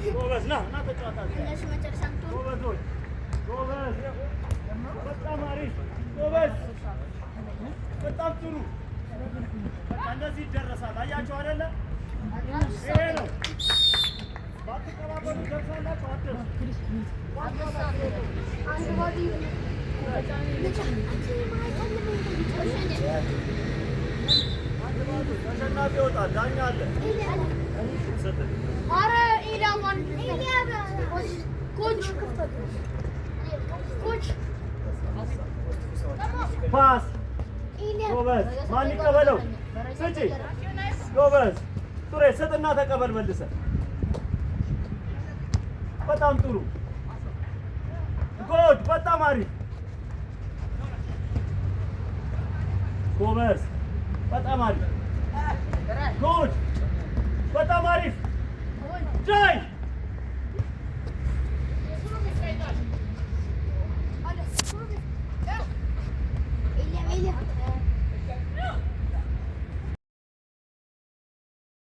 ጎበዝ ና ተጫወታለህ። ጎበዝ በጣም አሪፍ ጎበዝ፣ በጣም ጥሩ። በቃ እንደዚህ ይደረሳል። አያችሁ አይደለ? ይሄ ነው። ባትቀባበሉ ደርሳላችሁ። ተሸናፊ ይወጣል። ዳኛ አለ። ኧረ ኢላማን ኮች ፓስ ጎበዝ። ማን ይቀበለው? ስጪ ጎበዝ። ጡሬ ስጥና ተቀበል መልሰህ። በጣም ጥሩ ጎድ። በጣም አሪፍ ጎበዝ። በጣም አሪፍ ጎድ። በጣም አሪፍ ዳይ